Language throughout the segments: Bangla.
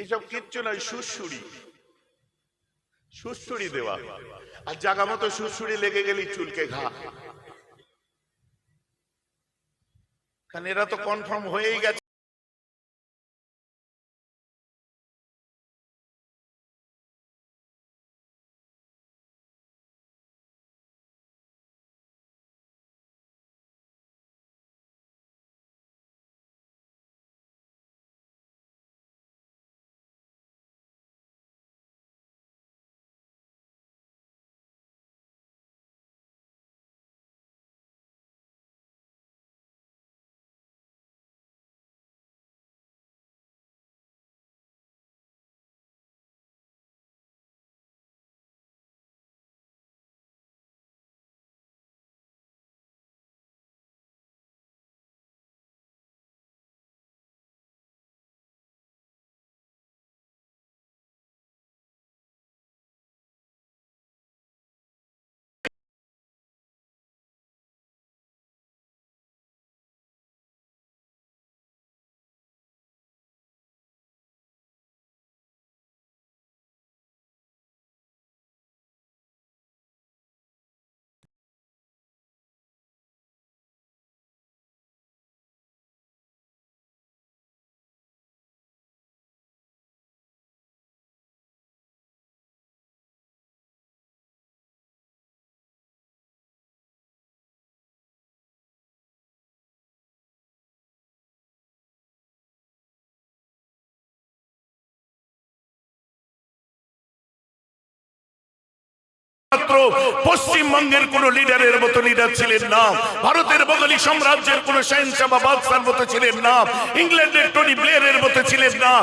এইসব কিচ্ছু নয়, সুড়সুড়ি সুড়সুড়ি দেওয়া, আর জাগা মতো সুড়সুড়ি লেগে গেলেই চুলকে ঘা। কারণ এরা তো কনফার্ম হয়েই গেছে। পশ্চিমবঙ্গের কোন লিডারের মতো লিডার ছিলেন না, ভারতের মোগলি সাম্রাজ্যের কোন শাহেনশাহ বা বাদশার মতো ছিলেন না, ইংল্যান্ডের টনি ব্লেয়ারের মতো ছিলেন না,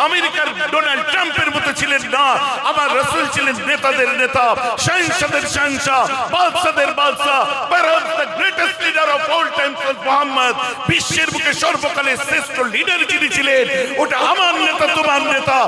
আমেরিকার ডোনাল্ড ট্রাম্পের মতো ছিলেন না। আমার রাসূল ছিলেন নেতাদের নেতা, শাহেনশাহদের শাহেনশাহ, বাদশাদের বাদশাহ। perhaps the greatest leader of all times was Muhammad। বিশ্বের বুকে সর্বকালের শ্রেষ্ঠ লিডার যিনি ছিলেন, ওটা আমার নেতা, তোমার নেতা।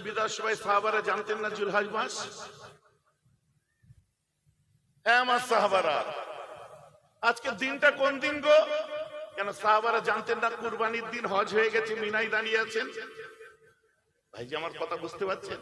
বিদায় সময় সাহাবারা জানতেন না জুলহাজ মাস? হ্যাঁ আমার সাহাবারা, আজকে দিনটা কোন দিন গো? কেন সাহাবারা জানতেন না কুরবানির দিন? হজ হয়ে গেছে, মিনায় দাঁড়িয়ে আছেন। ভাইজি আমার কথা বুঝতে পারছেন?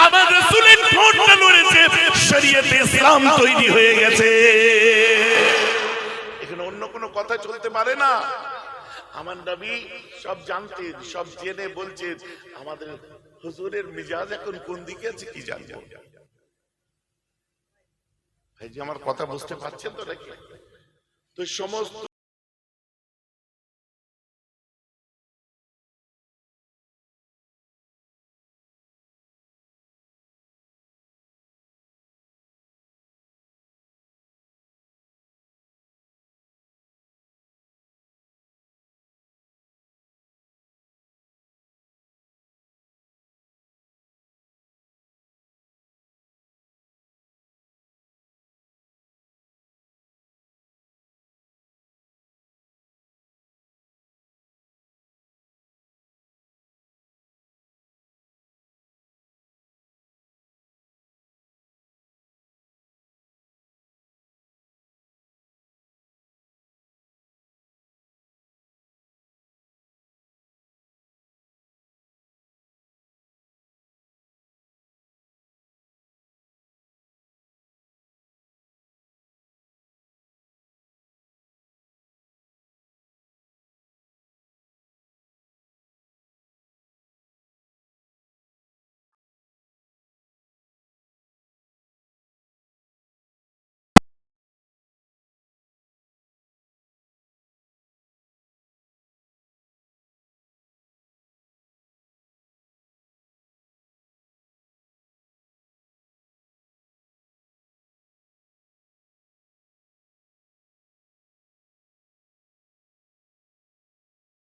আমার রাসূলের ঠোঁটটা নড়েছে, শরীয়তে ইসলাম তৈরি হয়ে গেছে। এখানে অন্য কোনো কথা চলতে পারে না। আমার নবী সব জানতেন, সব জেনে বলছেন। আমাদের হুজুরের মিজাজ এখন কোন দিকে আছে কি জানবো। ভাই যে আমার কথা বুঝতে পারছেন তো নাকি? তো সমস্ত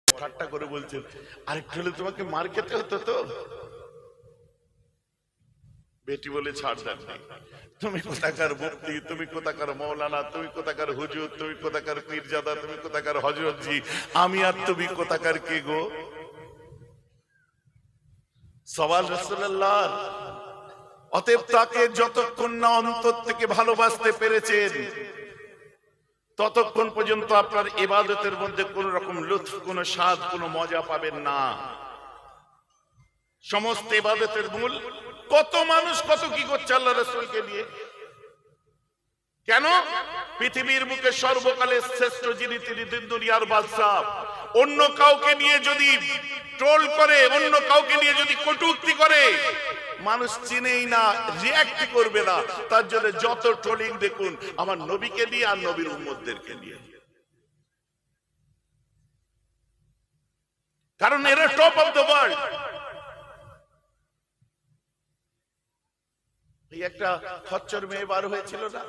ঠাট্টা করে বলছেন, আরেকটু হলে তোমাকে মার খেতে হতো তো। বেটি বলে ছাড় দেন, তুমি কোথাকার মুফতি, তুমি কোথাকার মৌলানা, তুমি কোথাকার হুজুর, তুমি কোথাকার পীরজাদা, তুমি কোথাকার হযরতজি, আমি আর তুমি কোথাকার কে গো? সওয়াল রাসূলুল্লাহ। অতএব তাকে যতক্ষণ না অন্তর থেকে ভালোবাসতে পেরেছেন, ততক্ষণ পর্যন্ত আপনার ইবাদতের মধ্যে কোন রকম লুৎফ, কোন স্বাদ, কোন মজা পাবেন না। সমস্ত ইবাদতের মূল, কত মানুষ কত কি করছে আল্লাহ রাসূলকে নিয়ে। কেন? পৃথিবীর বুকে সর্বকালের শ্রেষ্ঠ যিনি, তিনি দুনিয়ার বাদশা। অন্য কাউকে নিয়ে যদি ট্রোল করে, অন্য কাউকে নিয়ে যদি কটূক্তি করে, মানুষ চিনেই না, রিঅ্যাক্ট করবে না। তার জন্য যত ট্রোলিং দেখুন আমার নবীকে নিয়ে আর নবীর উম্মতদেরকে নিয়ে, কারণ এরা টপ অফ দ্য ওয়ার্ল্ড। এই একটা খচ্চর মেয়ে বার হয়েছিল না,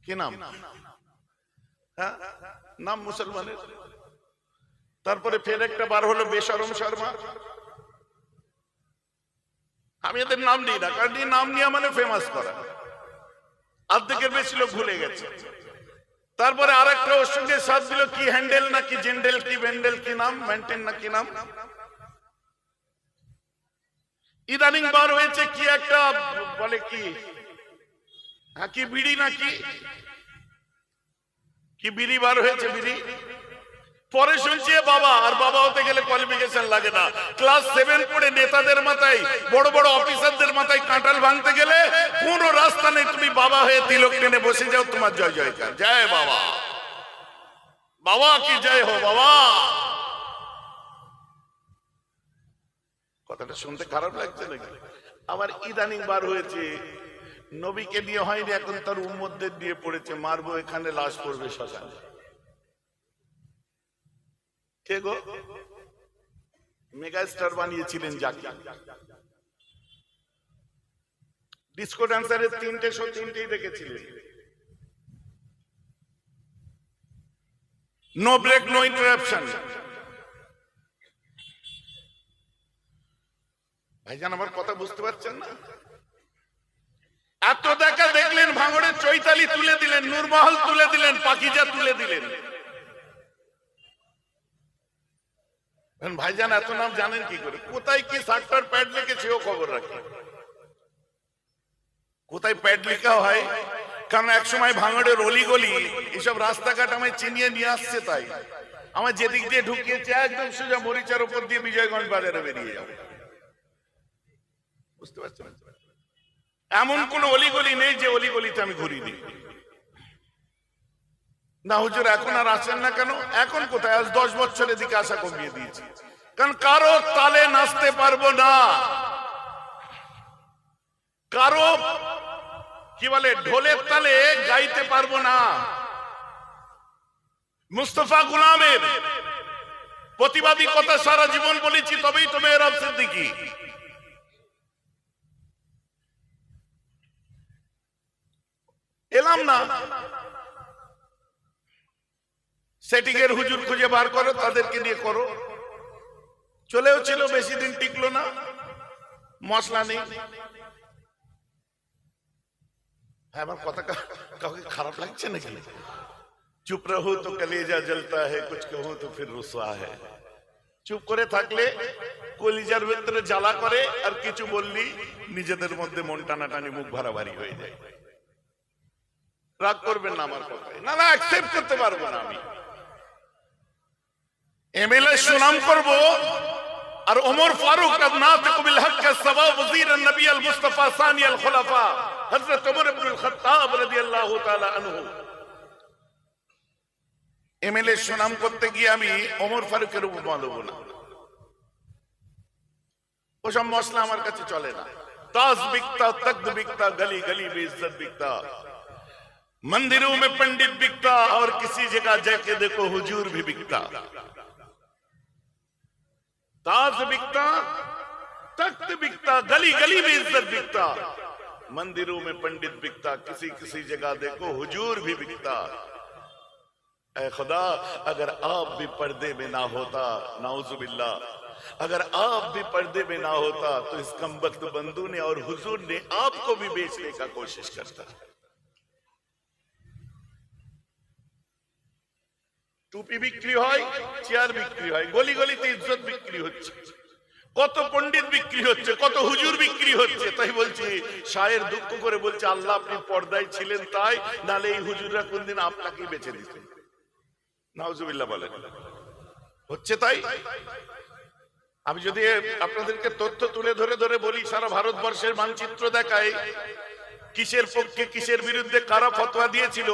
কি নাম? হ্যাঁ, নাম মুসলমানের। তারপরে ফের একটা বার হলো বেশরম শর্মা। আমি এদের নাম নিই না, কারণ নাম নিয়ে মানে ফেমাস করা। অর্ধেকের বেশি লোক ভুলে গেছে। তারপরে আরেকটা ওর সঙ্গে সাথ দিল, কি হ্যান্ডেল না কি জেন্ডেল কি ভেন্ডেল কি নাম, মেন্টেন না কি নাম। ইদানিং বার হয়েছে কি একটা বলে কি, হ্যাঁ কি বিড়ি নাকি কি বিড়ি বার হয়েছে, বিড়ি। পরে শুনছি বাবা, আর বাবা হতে গেলে কোয়ালিফিকেশন লাগে না। ক্লাস 7 পড়ে নেতাদের মাথায়, বড় বড় অফিসারদের মাথায় কাঁঠাল ভাঙতে গেলে কোন রাস্তা নেই, তুমি বাবা হয়ে তিলক টেনে বসে যাও, তোমার জয় জয়কার, জয় বাবা, বাবা কি জয় হো বাবা। কথাটা শুনতে খারাপ লাগছে নাকি? আবার ইদানিং বার হয়েছে, নবীকে নিয়ে হয়নি, এখন তার উম্মতদের দিয়ে পড়েছে, মারবো এখানে, লাশ পড়বে শ্মশানে। কে গো? মেগা স্টার বানিয়েছিলেন যাকে। ডিস্কো ডান্সারের 3টে শো 3টেই দেখেছিলেন। No break no interruption. Bhaijaan আমার কথা বুঝতে পারছেন না? এত দেখা দেখলেন, ভাঙড়ের চৈতালি তুলে দিলেন, নূরমহল তুলে দিলেন, পাকিজা তুলে দিলেন। ভাইজান এত নাম জানেন কি করে? কোথায় কি শার্টার প্যাড লিখেছে ও খবর রাখি, কোথায় প্যাড লেখা হয়। কারণ একসময় ভাঙড়ের অলিগলি এইসব রাস্তাঘাট আমায় চিনিয়ে নিয়ে আসছে, তাই আমার যেদিক দিয়ে ঢুকিয়েছে একদম সোজা মরিচার উপর দিয়ে বিজয়গঞ্জ বাজারে বেরিয়ে যাবে। বুঝতে পারছেন? এমন কোন অলিগলি নেই যে অলিগলিতে আমি ঘুরিনি। না হুজুর এখন আর আসেন না কেন? এখন কোথায়? আজ 10 বছরের দিকে আসা কমিয়ে দিয়েছি, কারণ কারো তালে নাচতে পারবো না, কারো কি বলে ঢোলের তালে গাইতে পারবো না। মুস্তাফা গোলামের প্রতিবাদী কথা সারা জীবন বলেছি, তবেই তো মেহরাব সিদ্দিকী। এলাম না, সেটিং এর হুজুর খুঁজে বার করো, তাদেরকে দিয়ে করো। চলেও ছিল, বেশি দিন টিকলো না, মশলা নেই। হ্যাঁ, আমার কথা কাউকে খারাপ লাগছে নাকি? চুপ রহো তো কলিজা জ্বলতা है, कुछ कहो तो फिर रुसवा है। চুপ করে থাকলে কলিজার ভিতরে জ্বালা করে, আর কিছু বললি নিজেদের মধ্যে মন টানাটানি, মুখ ভারাভারি হয়ে যায়। রাগ করবেন না আমার কথায়, না না অ্যাকসেপ্ট করতে পারবো না আমি। এমএলএ সুনাম করব, আর ওমর ফারুক নাতিক বিল হক কা সওয়াব ওযীর নবী আল মুস্তাফা সানি আল খুলাফা হযরত ওমর ইবনে আল খাত্তাব রাদিয়াল্লাহু তাআলা আনহু। এমএলএ সুনাম করতে গিয়ে আমি ওমর ফারুকের উপমা দেব না, ওসব মশলা আমার কাছে চলে না। ताज बिकता, तख्त बिकता, गली गली में इज्जत बिकता, मंदिरों में पंडित बिकता, और किसी जगह जाके देखो हुजूर भी बिकता। ताज बिकता, तख्त बिकता, गली गली में इज्जत बिकता, मंदिरों में पंडित बिकता, किसी किसी जगह देखो हुजूर भी बिकता। ऐ खुदा, अगर आप भी पर्दे में ना होता, नाउजुबिल्लाह, अगर आप भी पर्दे में ना होता, तो इस कमबख्त बंदू ने और हुजूर ने आपको भी बेचने का कोशिश करता। টুপি বিক্রি হয়, চেয়ার বিক্রি হয়, গলি গলিতে ইজ্জত বিক্রি হচ্ছে, কত পণ্ডিত বিক্রি হচ্ছে, কত হুজুর বিক্রি হচ্ছে। তাই বলছি, শায়ের দুঃখ করে বলছে, আল্লাহ আপনি পর্দায় ছিলেন তাই, নালে এই হুজুররা কোনদিন আপনাকেই বেছে দিতেন। নাউজুবিল্লাহ বলেন, হচ্ছে তাই। আমি যদি আপনাদেরকে তথ্য তুলে ধরে ধরে বলি, সারা ভারতবর্ষের মানচিত্র দেখায়, কিসের পক্ষে কিসের বিরুদ্ধে কারা ফতোয়া দিয়েছিল,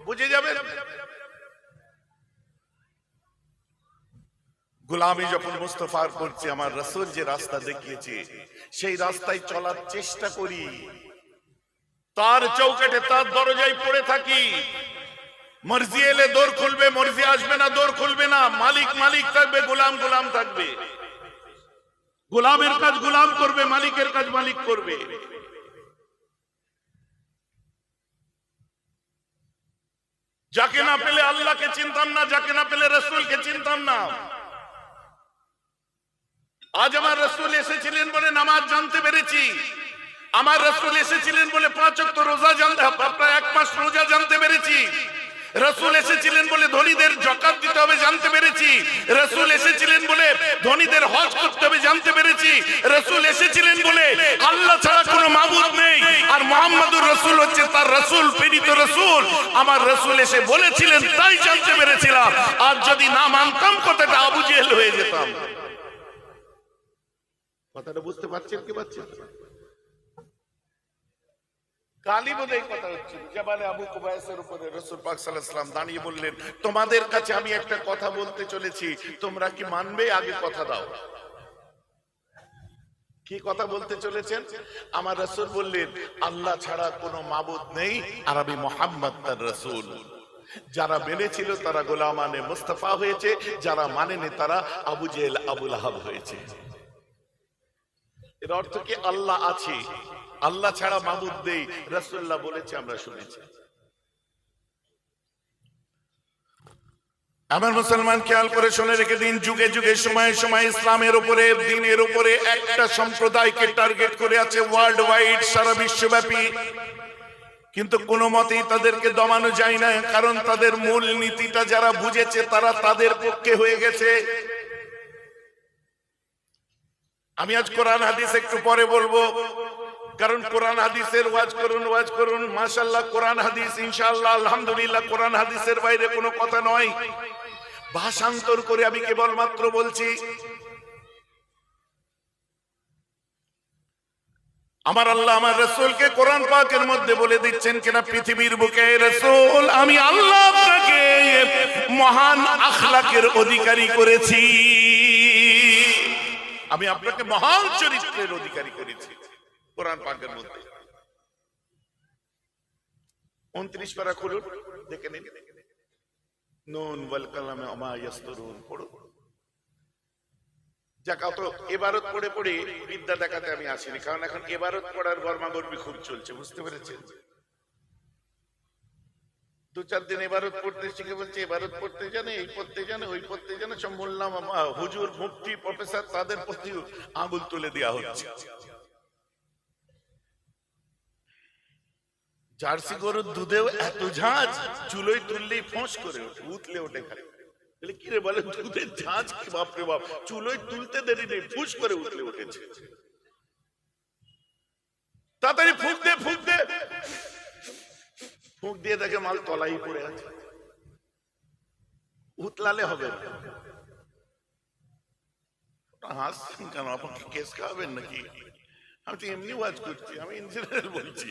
বুঝে যাবেন। গোলামি যখন মুস্তাফার করছে, আমার রাসূল যে রাস্তা দেখিয়েছে সেই রাস্তায় চলার চেষ্টা করি, তার চৌকাঠে তার দরজায় পড়ে থাকি। মর্জি এলে দোর খুলবে, মর্জি আসবে না দোর খুলবে না। মালিক মালিক থাকবে, গোলাম গোলাম থাকবে। গোলামের কাজ গোলাম করবে, মালিকের কাজ মালিক করবে। যাকে না পেলে আল্লাহকে চিনতাম না, যাকে না পেলে রাসূলকে চিনতাম না। আজ আমার রাসূল এসেছিলেন বলে নামাজ জানতে পেরেছি, আমার রাসূল এসেছিলেন বলে 5 ওয়াক্ত রোজা জানতে, প্রায় 1 মাস রোজা জানতে পেরেছি। রাসূল এসেছিলেন বলে ধনীদের যাকাত দিতে হবে জানতে পেরেছি। রাসূল এসেছিলেন বলে ধনীদের হজ করতে হবে জানতে পেরেছি। রাসূল এসেছিলেন বলে আল্লাহ ছাড়া কোনো মাবুদ নেই, আর মুহাম্মদুর রাসূল হচ্ছে তার রাসূল, প্রেরিত রাসূল। আমার রাসূল এসে বলেছিলেন তাই জানতে পেরেছিলাম। আর যদি না মানতাম, কথাটা আবু জেহেল হয়ে যেতাম। কথাটা বুঝতে পারছেন কি পারছেন? কালী বলে এই কথা হচ্ছে, জাবালে আবু কুবাইসের উপরে রাসূল পাক সাল্লাল্লাহু আলাইহি ওয়াসাল্লাম দাঁড়িয়ে বললেন, তোমাদের কাছে আমি একটা কথা বলতে চলেছি, তোমরা কি মানবে? আগে কথা দাও। কি কথা বলতে চলেছেন? আমার রাসূল বললেন, আল্লাহ ছাড়া কোনো মাবুদ নেই, আর আমি মুহাম্মদ তার রাসূল। যারা মেনেছিল তারা গোলামানে মুস্তাফা হয়েছে, যারা মানেনি তারা আবু জেহেল, আবু লাহাব হয়েছে। এর অর্থ কি? আল্লাহ আছে, আল্লাহ ছাড়া মাবুদ নেই, রাসূলুল্লাহ বলেছে, আমরা শুনেছি। আমার মুসলমান খেয়াল করে শুনে রেখে দিন, যুগে যুগে সময়ে সময়ে ইসলামের উপরে, দ্বীনের উপরে একটা সম্প্রদায়কে টার্গেট করে আছে ওয়ার্ল্ড ওয়াইড, সারা বিশ্বব্যাপী। কিন্তু কোনো মতেই তাদেরকে দমানো যায় না, কারণ তাদের মূল নীতিটা যারা বুঝেছে তারা তাদের পক্ষে হয়ে গেছে। আমি আজ কোরআন হাদিস একটু পরে বলবো, কারণ কোরআন হাদিসের ওয়াজ করুন মাশাআল্লাহ, কোরআন হাদিস ইনশাআল্লাহ আলহামদুলিল্লাহ, কোরআন হাদিসের বাইরে কোনো কথা নয়। ভাষান্তর করে আমি কেবল মাত্র বলছি, আমার আল্লাহ আমার রাসূলকে কোরআন পাকের মধ্যে বলে দিচ্ছেন কিনা, পৃথিবীর বুকে রাসূল আমি আল্লাহ আপনাকে মহান আখলাকের অধিকারী করেছি, আমি আপনাকে মহান চরিত্রের অধিকারী করেছি। কোরআন পাকের মধ্যে 29 পারা খুলুন, দেখে নিন। নুন ওয়াল কালামে ওয়া মা ইয়াসতুরুন পড়ো। যাক, তো ইবারত পড়ে পড়ে বিদ্যা দেখাতে আমি আসিনি, কারণ এখন ইবারত পড়ার গরমাগর্মি খুব চলছে, বুঝতে পেরেছেন? 2-4 দিন ইবারত পড়তে শিখে বলছে ইবারত পড়তে জানে, এই পড়তে জানে, ওই পড়তে জানে, সব মোল্লা মামা হুজুর মুফতি প্রফেসর তাদের প্রতি আঙুল তুলে দেওয়া হচ্ছে। জার্সি গরুর দুধেও এত ঝাঁজ, চুলোয় তুললেই ফোঁস করে উঠলে ওঠে খালি। কি রে বলে, দুধের ঝাঁজ কি, বাপরে বাপ, চুলোয় তুলতে দেরি নেই, ফুস করে উঠলে উঠেছে। তাড়াতাড়ি ফুঁক দে, ফুঁক দে, ফুঁক দিয়ে দেখে মাল তলাই পড়ে আছে। উতলালে হবে না। হাসছেন কেন? আপনাকে কেস খাওয়াবেন নাকি? আমি তো এমনি ওয়াজ করছি, আমি ইন জেনারেল বলছি।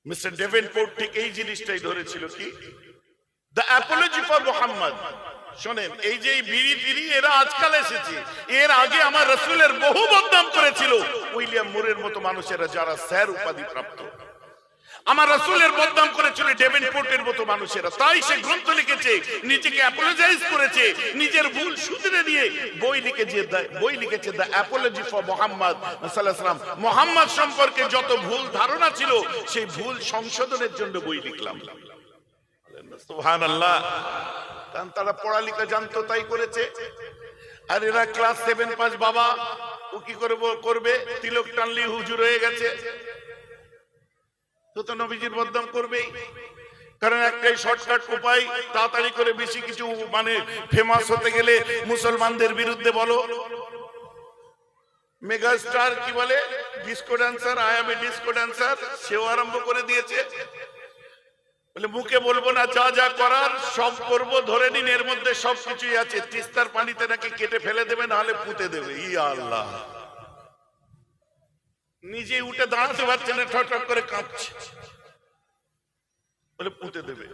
মিস্টার ডেভেনপোর্ট ঠিক এই জিনিসটাই ধরেছিল, কি দ্য অ্যাপোলজি ফর মুহাম্মদ। শোনেন, এই যে বিড়ি ফিরি এরা আজকাল এসেছে, এর আগে আমার রাসূলের বহু বদনাম করেছিল উইলিয়াম মুরের মতো মানুষেরা, যারা স্যার উপাধি প্রাপ্ত। আমার রাসূলের বদনাম করেছিল ডেভেনপোর্টের মতো মানুষেরা, তাই সে গ্রন্থ লিখেছে, নিজেকে অ্যাপোলোজাইজ করেছে, নিজের ভুল শুধরে নিয়ে বই লিখেছে দ্য অ্যাপোলজি ফর মুহাম্মদ সাল্লাল্লাহু আলাইহি ওয়াসাল্লাম। মুহাম্মদ সম্পর্কে যত ভুল ধারণা ছিল সেই ভুল সংশোধনের জন্য বই লিখলাম। সুবহানাল্লাহ। কারণ তারা পড়ালেখা জানতো, তাই করেছে। আর এরা ক্লাস 7 পাস, বাবা ও কি করবে, তিলক টানলি হুজুর হয়ে গেছে, তো নবীজির বদনাম করবেই। কারণ একটাই শর্টকাট উপায়, তাড়াতাড়ি করে বেশি কিছু মানে ফেমাস হতে গেলে মুসলমানদের বিরুদ্ধে বলো। মেগা স্টার কি বলে, disco dancer, I M A disco dancer, সেও আরম্ভ করে দিয়েছে। বলে মুখে বলবো না, যা যা করার সব করব, ধরে নিন এর মধ্যে সবকিছুই আছে। তিস্তার পানিতে নাকি কেটে ফেলে দেবে, নাহলে পুঁতে দেবে। ইয়া আল্লাহ, নিজে উঠে দাঁড়াতে পারছে না, ঠক করে কাঁপছে, বলে পুঁতে দেবে।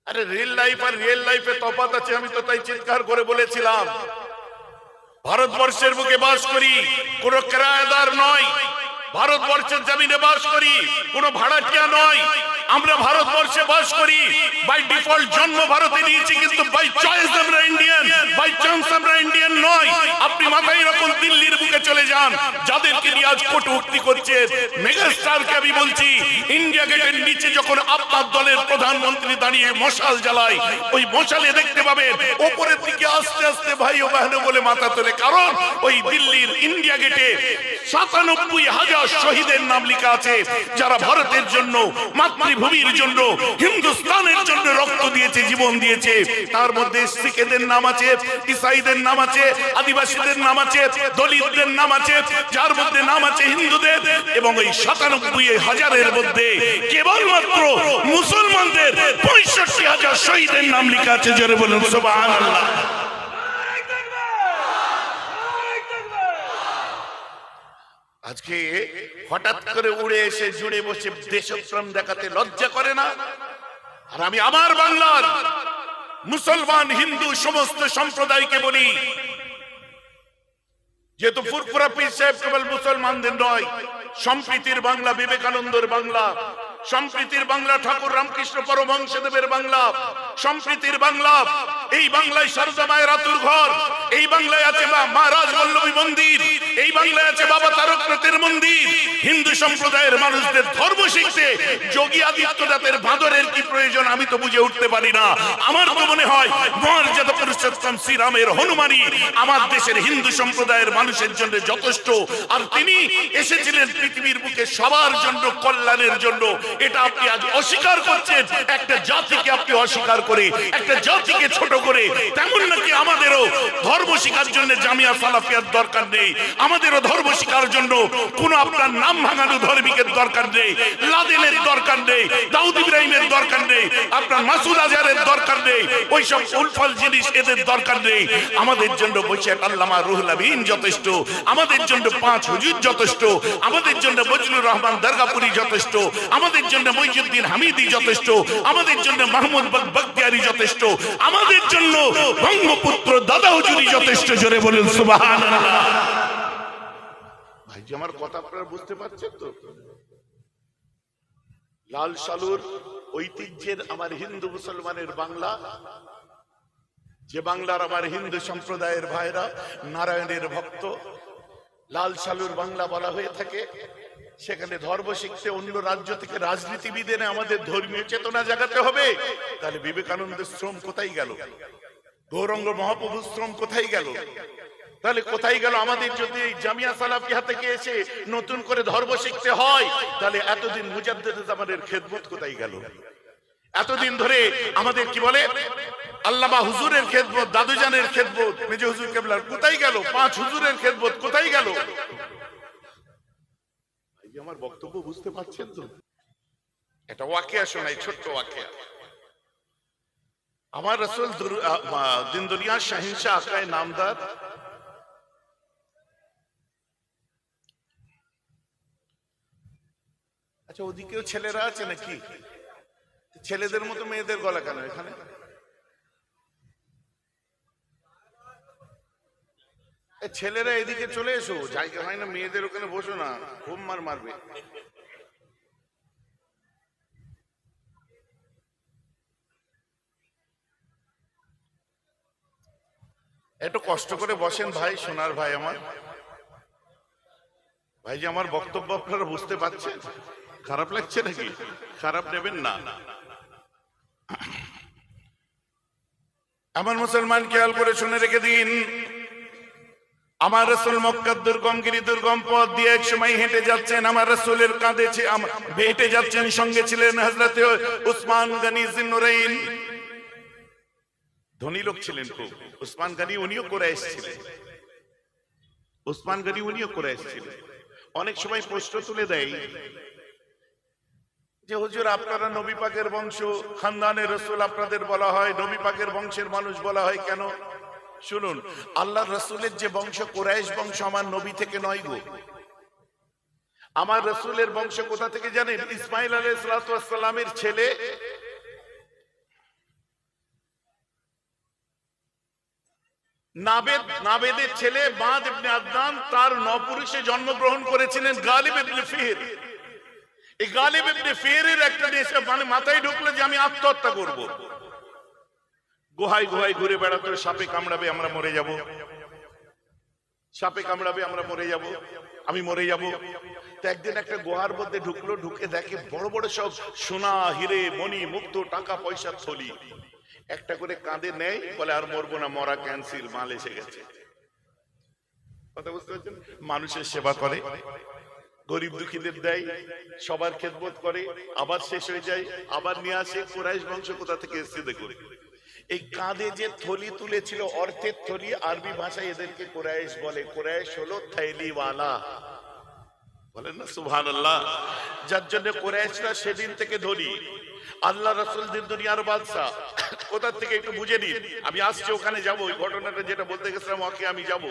আরে রিয়েল লাইফ আর রিয়েল লাইফে তফাৎ আছে, আমি তো তাই চিৎকার করে বলেছিলাম। ভারতবর্ষের বুকে বাস করি, কোনো কিরায়াদার নয়। ভারতবর্ষের জমিনে বাস করি, কোনো ভাড়াটিয়া নয়। আমরা ভারতবর্ষে বাস করি, বাই ডিফল্ট জন্ম ভারতে নিয়েছি, কিন্তু বাই চয়েস আমরা ইন্ডিয়ান, বাই চান্স আমরা ইন্ডিয়ান নয়। আপনি মাথায় এরকম দিল্লির বুকে চলে যান, যাদেরকে নিয়ে আজ কটূক্তি করছেন। মেগাস্টারকে আমি বলছি, ইন্ডিয়া গেটের নিচে যখন আপনার দলের প্রধানমন্ত্রী দাঁড়িয়ে মশাল জ্বালায়, ওই মশালে দেখতে পাবেন ওপরের দিকে আস্তে আস্তে ভাই ও বাহন বলে মাথা তোলে। কারণ ওই দিল্লির ইন্ডিয়া গেটে ৯৭,০০০ শহীদের নাম লেখা আছে, যারা ভারতের জন্য, মাতৃভূমির জন্য, হিন্দুস্তানের জন্য রক্ত দিয়েছে, জীবন দিয়েছে। তার মধ্যে শিখেদের নাম আছে, ইসাইদের নাম আছে, আদিবাসীদের নাম আছে, দলিতদের নাম আছে, যার মধ্যে নাম আছে হিন্দুদের। এবং ওই ৯৭,০০০-এর মধ্যে কেবলমাত্র মুসলমানদের ৬৫,০০০ শহীদের নাম লেখা আছে। জোরে বলুন সুবহানাল্লাহ। আজকে হঠাৎ করে উড়ে এসে জুড়ে বসে দেশপ্রেম দেখাতে লজ্জা করে না? আর আমি আমার বাংলার মুসলমান, হিন্দু সমস্ত সম্প্রদায়কে বলি, যেহেতু ফুরফুরা পীর সাহেব কেবল মুসলমানদের নয়, সম্প্রীতির বাংলা বিবেকানন্দের বাংলা, সম্প্রীতির বাংলা ঠাকুর রামকৃষ্ণ পরমহংসদেবের বাংলা, সম্প্রীতির বাংলা। এই বাংলায় সারদা মায়ের আতুর ঘর, এই বাংলায় আছে মা রাজবল্লভী মন্দির, এই বাংলায় আছে বাবা তারকনাথের মন্দির। হিন্দু সম্প্রদায়ের মানুষদের ধর্ম শিখতে যোগী আদিত্যনাথের ভাদরের কি প্রয়োজন, আমি তো বুঝে উঠতে পারি না। আমার তো মনে হয় মর্যাদা পুরুষোত্তম শ্রীরামের হনুমানই আমার দেশের হিন্দু সম্প্রদায়ের মানুষের জন্য যথেষ্ট। আর তিনি এসেছিলেন পৃথিবীর বুকে সবার জন্য, কল্যাণের জন্য। এটা আপনি আজ অস্বীকার করছেন। একটা জাতিকে আপনি অস্বীকার করে, একটা জাতিকে ছোট করে, তেমন নাকি আমাদেরও ধর্ম শিক্ষার জন্য জামিয়া সালাফিয়ার দরকার নেই, আমাদেরও ধর্ম শিক্ষার জন্য কোন আপনার নাম ভাঙানো ধর্মিকের দরকার নেই, লাদেনের দরকার নেই, দাউদ ইব্রাহিমের দরকার নেই, আপনার মাসুদ আজহারের দরকার নেই। ওইসব উলফাল জিনিস এদের মুজাদ্দিদের দরকার নেই, আমাদের জন্য বৈশাখ আল্লামা রুহুল আমিন যথেষ্ট, আমাদের জন্য 5 হুজুর যথেষ্ট, আমাদের জন্য বজলুর রহমান দরগাপুরি যথেষ্ট, আমাদের জন্য মঈজউদ্দিন হামিদি যথেষ্ট, আমাদের জন্য মাহমুদ বখতিয়ারি যথেষ্ট, আমাদের জন্য বঙ্গপুত্র দাদা হুজুরি যথেষ্ট। জোরে বলুন সুবহানাল্লাহ। ভাইজি আমার কথা আপনারা বুঝতে পারছেন তো? লাল সালুর ঐতিহ্যের আমার হিন্দু মুসলমানের বাংলা, যে বাংলার আমার হিন্দু সম্প্রদায়ের ভাইরা নারায়ণের ভক্ত, লাল সালুর বাংলা বলা হয়ে থাকে। সেখানে ধর্ম শিখতে অন্য রাজ্য থেকে রাজনীতিবিদ এনে আমাদের ধর্মীয় চেতনা জাগাতে হবে। তাহলে বিবেকানন্দের শ্রম কোথায় গেল? গৌরাঙ্গ মহাপ্রভুর শ্রম কোথায় গেল? তাহলে কোথায় গেল? আমাদের যদি জামিয়া সালাফিয়া থেকে এসে নতুন করে ধর্ম শিখতে হয়, তাহলে এতদিন মুজাদ্দিদ জামানের খেদমত কোথায় গেল? এতদিন ধরে আমাদের কি বলে আল্লামা হুজুরের খেদমত, দাদুজানের খেদমত, মেজে হুজুর কেবলার কোথায় গেল? 5 হুজুরের খেদমত কোথায় গেল? আমার বক্তব্য বুঝতে পারছেন তো? এটা ওয়াকিয়া শোনাই, ছোট্ট ওয়াকিয়া। আমার রাসূল দিন দুনিয়ার শাহিনশাহ আকায়ে নামদার আচ্ছা, ওদিকেও ছেলেরা আছে নাকি? ছেলেদের মতো মেয়েদের গলা কেন এখানে? ছেলেরা এদিকে চলে এসো, জায়গা হয় না, মেয়েদের ওখানে বসো না, ঘুম মারবে। একটু কষ্ট করে বসেন ভাই, সোনার ভাই আমার। ভাই যে আমার বক্তব্য আপনারা বুঝতে পারছেন? খারাপ লাগছে নাকি? খারাপ নেবেন না। আমার মুসলমান খেয়াল করে শুনে রেখে দিন, আমার রাসূল মক্কার দুর্গমগিরি দুর্গম পথ দিয়ে এক সময় হেঁটে যাচ্ছেন। আমার রাসূলের কাঁধে হেঁটে যাচ্ছেন, সঙ্গে ছিলেন হযরতে উসমান গনি জিন্নুরাইন। ধনী লোক ছিলেন খুব উসমান গনি, উনিও কুরাইশ ছিলেন। উসমান গনি উনিও কুরাইশ ছিলেন। অনেক সময় প্রশ্ন তুলে দেয় যে হুজুর আপনারা নবী পাকের বংশ, খানদানের রাসূল আপনাদের বলা হয়, নবী পাকের বংশের মানুষ বলা হয় কেন? শুনুন, আল্লাহর রাসূলের যে বংশ কুরাইশ বংশ, আমার নবী থেকে নয় গো। আমার রাসূলের বংশ কোথা থেকে জানেন? ইসমাঈল আলাইহিস সালাতু ওয়াস সালামের ছেলে নাবেদের ছেলে বাদ ইবনে আদনান, তার নপুরুষে জন্মগ্রহণ করেছিলেন গালিব ইবনে ফিহর। এই গালিব ইবনে ফিহরের একটা মানে মাথায় ঢুকলো যে আমি আত্মহত্যা করব। গুহায় গুহায় ঘুরে বেড়াতো, সাপে কামড়াবে আমরা মরে যাব, সাপে কামড়াবে আমরা মরে যাব, আমি মরে যাব। তো একদিন একটা গুহার মধ্যে ঢুকলো, ঢুকে দেখে বড় বড় সব সোনা, হিরে, মণি, মুক্ত, টাকা পয়সার থলি। একটা করে কাঁধে নেয়, বলে আর মরবো না, মরা ক্যান্সেল, মাল এসে গেছে। কথা বুঝতে পারছেন? মানুষের সেবা করে, গরিব দুঃখীদের দেয়, সবার খেদমত করে, আবার শেষ হয়ে যায়, আবার নিয়ে আসে। কুরাইশ বংশ কোথা থেকে এসেছে দেখুন। এই কাঁধে যে থলি তুলেছিল, অর্থের থলি, আরবি ভাষায় এদেরকে কুরাইশ বলে। কুরাইশ হলো থৈলিওয়ালা, বলেন না সুবহানাল্লাহ। যার জন্য কুরাইশরা সেদিন থেকে ধনী। আল্লাহ রাসূল দিন দুনিয়ার বাদশা, কোথা থেকে একটু বুঝে নিন। আমি আসছি, ওখানে যাবো, ওই ঘটনাটা যেটা বলতে গেছিলাম ওকে আমি যাব।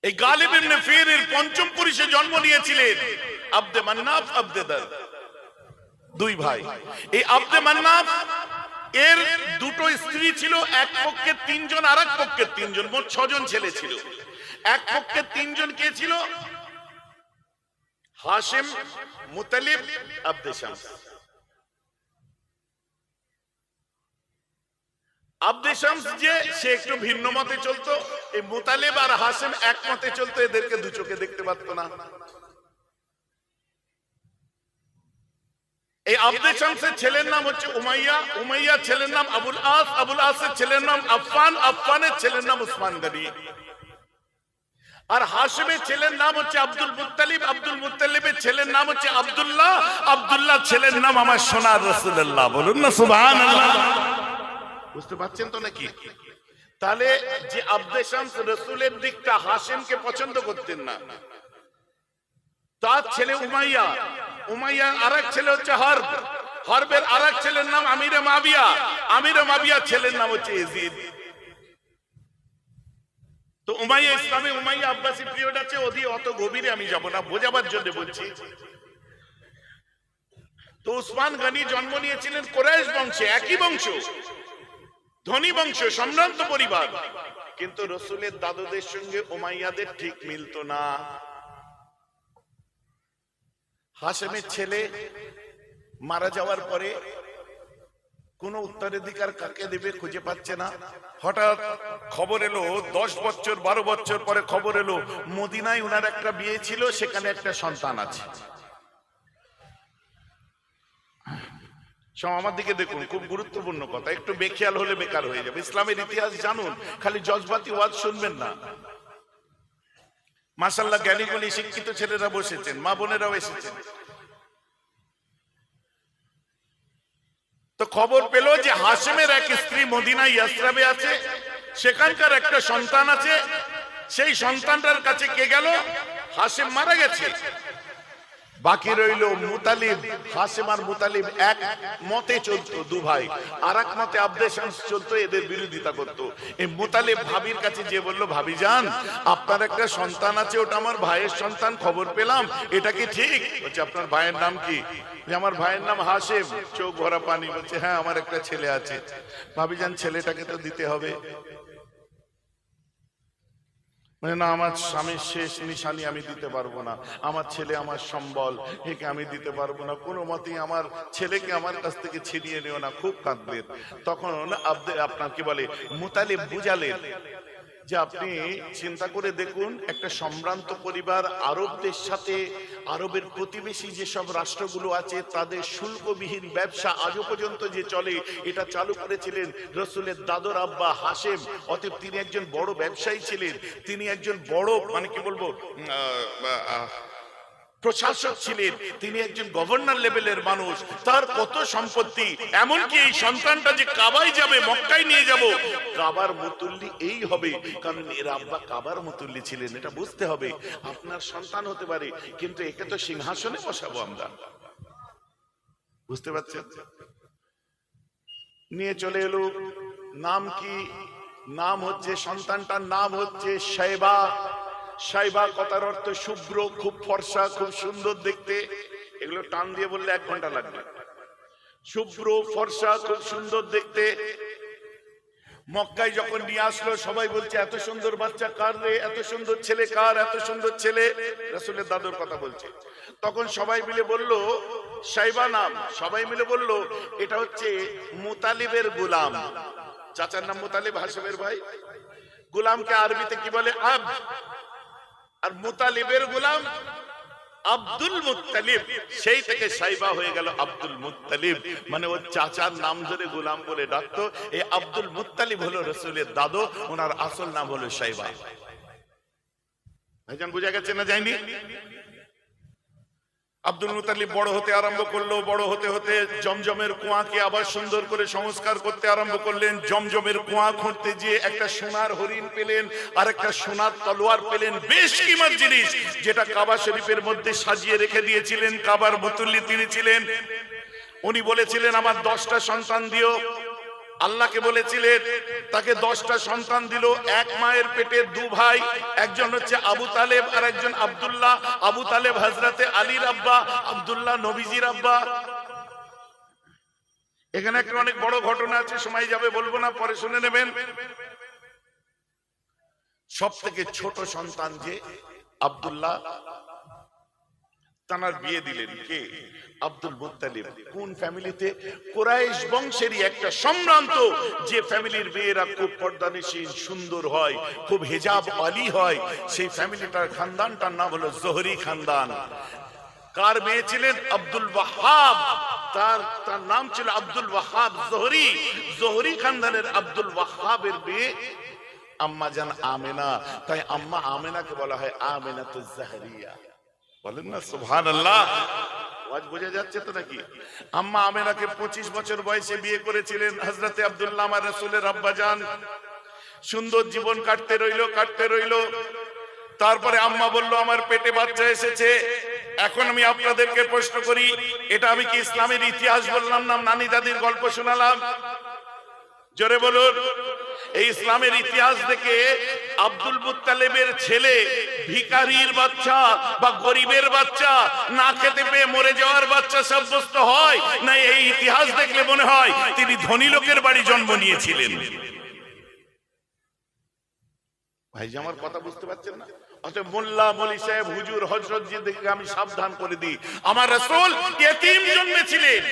এই গালিব ইবনে ফিহরের পঞ্চম পুরুষে জন্ম নিয়েছিলেন আব্দে মান্নাফ, আব্দে দার, দুই ভাই। এই আব্দে মান্নাফ এর দুটো স্ত্রী ছিল, এক পক্ষে 3 জন, আর এক পক্ষে 3 জন, মোট 6 জন ছেলে ছিল। এক পক্ষে 3 জন কে ছিল? হাশিম, মুতালিব, আব্দে শামস। আব্দে শামস যে সে একটু ভিন্ন মতে চলতো, এই মুতালিব আর হাশিম এক মতে চলতো, এদেরকে দু চোখে দেখতে পারতো না। এই আব্দে শামসের ছেলের নাম হচ্ছে উমাইয়া, উমাইয়ার ছেলের নাম আবুল আস, আবুল আসের ছেলের নাম আফফান, আফফানের ছেলের নাম উসমান গনি। আর হাশিমের ছেলের নাম হচ্ছে আব্দুল মুত্তালিব, আব্দুল মুত্তালিবের ছেলের নাম হচ্ছে আব্দুল্লাহ, আব্দুল্লাহ ছেলের নাম আমার সোনার রাসূলুল্লাহ। বলুন না সুবহানাল্লাহ। বুঝতে পারছেন তো নাকি? তাহলে যে আব্দে শামস রাসূলের দিকটা হাশিমকে পছন্দ করতেন না, তার ছেলে উমাইয়া, উমাইয়ার আরেক ছেলে হচ্ছে হরব, হরবের আরেক ছেলের নাম আমিরে মাবিয়া, আমির মাবিয়া ছেলের নাম হচ্ছে ইয়াজিদ। তো উমাইয়া ইসলামে উমাইয়া আব্বাসী পিরিয়ড আছে, ওদিকে অত গভীরে আমি যাব না, বোঝাবার জন্য বলছি। তো উসমান গনি জন্ম নিয়েছিলেন কুরাইশ বংশে, একই বংশ, ধনী বংশ, সম্ভ্রান্ত পরিবার, কিন্তু রসুলের দাদুদের সঙ্গে উমাইয়াদের ঠিক মিলতো না। হাশেমের ছেলে মারা যাওয়ার পরে কোন উত্তরাধিকার কাকে দেবে খুঁজে পাচ্ছে না। হঠাৎ খবর এলো 10 বছর 12 বছর পরে খবর এলো মদিনায় উনার একটা বিয়ে ছিল, সেখানে একটা সন্তান আছে। আমার দিকে দেখুন, খুব গুরুত্বপূর্ণ কথা, একটু বেখেয়াল হলে বেকার হয়ে যাবে। ইসলামের ইতিহাস জানুন, খালি জজবাতি ওয়াজ শুনবেন না। মাশাআল্লাহ জ্ঞানীগুলি শিক্ষিত ছেলেরা বসেছেন, মা বোনেরাও এসেছেন। তো খবর পেল যে হাশেমের এক স্ত্রী মদিনায় ইয়াসরাবে আছে, সেখানকার একটা সন্তান আছে। সেই সন্তানটার কাছে কে গেল? হাশেম মারা গেছে, বাকি রইল মুতালিব। হাশেম আর মুতালিব এক মতে চলতো, দু ভাই, আর এক মতে আব্দে শামস চলতো, এদের বিরোধিতা করতো। এই মুতালিব ভাবির কাছে যে বলল, ভাবি যান আপনার একটা সন্তান আছে, ওটা আমার ভাইয়ের সন্তান, খবর পেলাম, এটা কি ঠিক? বলছে আপনার ভাইয়ের নাম কি? আমার ভাইয়ের নাম হাশেম। চোখ ভরা পানি। বলছে হ্যাঁ আমার একটা ছেলে আছে। ভাবি যান ছেলেটাকে তো দিতে হবে। না, আমার স্বামীর শেষ নিশানি আমি দিতে পারবো না, আমার ছেলে আমার সম্বল, একে আমি দিতে পারবো না, কোনো মতেই আমার ছেলেকে আমার কাছ থেকে ছিনিয়ে নিও না। খুব কাঁদলেন। তখন আপনার কি বলে মুতালিব বুঝালেন যে আপনি চিন্তা করে দেখুন, একটা সম্ভ্রান্ত পরিবার, আরবদের সাথে, আরবের প্রতিবেশী যেসব রাষ্ট্রগুলো আছে তাদের শুল্কবিহীন ব্যবসা আজও পর্যন্ত যে চলে, এটা চালু করেছিলেন রসুলের দাদর আব্বা হাশেম। অতএব তিনি একজন বড় ব্যবসায়ী ছিলেন, তিনি একজন বড় মানে কি বলবো প্রশাসক ছিলেন, তিনি একজন গভর্নর লেভেলের মানুষ, তার কত সম্পত্তি। এমনকি এই সন্তানটা যে কাবায় যাবে, মক্কায় নিয়ে যাব, কাবার মুতুল্লি এই হবে, কারণ এর আব্বা কাবার মুতুল্লি ছিলেন। এটা বুঝতে হবে। আপনার সন্তান হতে পারে, কিন্তু একে তো সিংহাসনে বসাবো আমরা, বুঝতে পারছেন? নিয়ে চলে এলো। নাম কি? নাম হচ্ছে, সন্তানটার নাম হচ্ছে শাইবা। শাইবা কথার অর্থ শুভ্র, খুব ফর্সা, খুব সুন্দর দেখতে। এগুলো টান দিয়ে বললে 1 ঘন্টা লাগবে। শুভ্র, ফর্সা, খুব সুন্দর দেখতে। মক্কায় যখন নিয়ে আসলো সবাই বলছে এত সুন্দর বাচ্চা কার রে, এত সুন্দর ছেলে কার, এত সুন্দর ছেলে। রাসূলের দাদুর কথা বলছে। তখন সবাই মিলে বলল শাইবা নাম। সবাই মিলে বলল এটা হচ্ছে মুতালিবের গোলাম। চাচার নাম মুতালিব, হাশেমের ভাই। গোলামকে আরবিতে কি বলে? আব্দ। আর মুতালিবের গোলাম আব্দুল মুত্তালিব, সেই থেকে শাইবা হয়ে গেল আব্দুল মুত্তালিব। মানে ওর চাচার নাম ধরে গোলাম বলে ডাকতো। এই আব্দুল মুত্তালিব হলো রাসূলের দাদু, ওনার আসল নাম হলো শাইবা। ভাইজান বুঝা গেছে না? যায়নি? আব্দুল মুত্তালিব বড় হতে আরম্ভ করলো। বড় হতে হতে জমজমের কুয়াকে আবার সুন্দর করে সংস্কার করতে আরম্ভ করলেন। জমজমের কুয়া খুঁড়তে গিয়ে একটা সোনার হরিণ পেলেন, আর একটা সোনার তলোয়ার পেলেন, বেশ কিমত জিনিস, যেটা কাবা শরীফের মধ্যে সাজিয়ে রেখে দিয়েছিলেন। কাবার মুতুল্লি তিনি ছিলেন। উনি বলেছিলেন আমার 10টা সন্তান দিও। আল্লাহকে বলেছিলেন, তাকে 10টা সন্তান দিল। এক মায়ের পেটে 2 ভাই, একজন হচ্ছে আবু তালেব আর একজন আব্দুল্লাহ। আবু তালেব হযরতে আলীর আব্বা, আব্দুল্লাহ নবীজির আব্বা। এখানে একটা অনেক বড় ঘটনা আছে, সময় যাবে বলবো না, পরে শুনে নেবেন। সব থেকে ছোট সন্তান যে আব্দুল্লাহ, তার বিয়ে দিলেন কে? Abdul Muttalib. কোন ফ্যামিলিতে? কুরাইশ বংশেরই একটা সম্ভ্রান্ত, যে ফ্যামিলির মেয়েরা খুব পর্দানিশীল, সুন্দর হয়, খুব হিজাব আলী হয়, সেই ফ্যামিলিটার খানদানটার নাম হলো জোহরি খানদান। কার মেয়ে ছিলেন? আব্দুল ওয়াহাব। তার নাম ছিল আব্দুল ওয়াহাব জোহরি। জোহরি খানদানের আব্দুল ওয়াহাবের মেয়ে আম্মা জান আমেনা। তাই আম্মা আমেনাকে বলা হয় আমেনাতুজ জাহরিয়া। বলেন না সুবহানাল্লাহ। আওয়াজ বোঝা যাচ্ছে তো নাকি? আম্মা আমেনাকে 25 বছর বয়সে বিয়ে করেছিলেন হযরতে আব্দুল্লাহ আমার রাসূলের আব্বা জান। সুন্দর জীবন কাটতে রইল। তারপরে আম্মা বলল আমার পেটে বাচ্চা এসেছে। এখন আমি আপনাদেরকে প্রশ্ন করি, এটা আমি কি ইসলামের ইতিহাস বললাম না নানি দাদির গল্প শোনালাম? জোরে বলুন। এই ইসলামের ইতিহাস দেখে আব্দুল মুত্তালিবের ছেলে ভিখারির বাচ্চা বা গরিবের বাচ্চা, না খেতে পেয়ে মরে যাওয়ার বাচ্চা সাব্যস্ত হয় না? এই ইতিহাস দেখলে মনে হয় তিনি ধনী লোকের বাড়ি জন্ম নিয়েছিলেন। ভাই যে আমার কথা বুঝতে পারছেন না? অতএব মোল্লা মলি সাহেব হুজুর হযরত জি দেখে আমি সাবধান করে দিই, আমার রাসূল ইয়েতিম জন্মেছিলেন,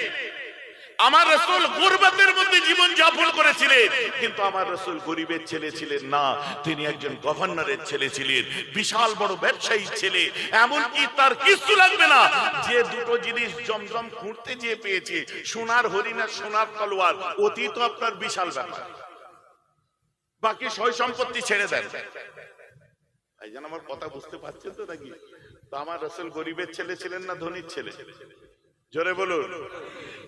আমার রাসূল গুরবাতের মধ্যে জীবন যাপন করেছিলেন, কিন্তু আমার রাসূল গরিবের ছেলে ছিলেন না, তিনি একজন গভর্নরের ছেলে ছিলেন, বিশাল বড় ব্যবসায়ী ছেলে। এমনকি তার কিছু লাগবে না, যে দুটো জিনিস জমজম খুঁড়তে যেয়ে পেয়েছে, সোনার হরিণ আর সোনার তলোয়ার, অতি তো আপনার বিশাল ব্যাপার, বাকি সয় সম্পত্তি ছেড়ে দেন। এই যেন আমার কথা বুঝতে পারছেন তো নাকি? তো আমার রাসূল গরিবের ছেলে ছিলেন না ধনীর ছেলে? জোরে বলুন।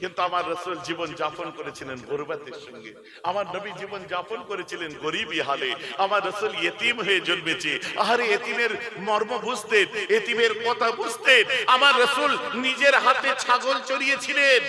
কিন্তু আমার রাসূল জীবন যাপন করেছিলেন গরিবতের সঙ্গে, আমার নবী জীবন যাপন করেছিলেন গরিবী হালে। আমার রাসূল ইতিম হয়ে জন্মেছে, আরে ইতিমের মর্ম বুঝতেন, ইতিমের কথা বুঝতেন। আমার রাসূল নিজের হাতে ছাগল চড়িয়েছিলেন,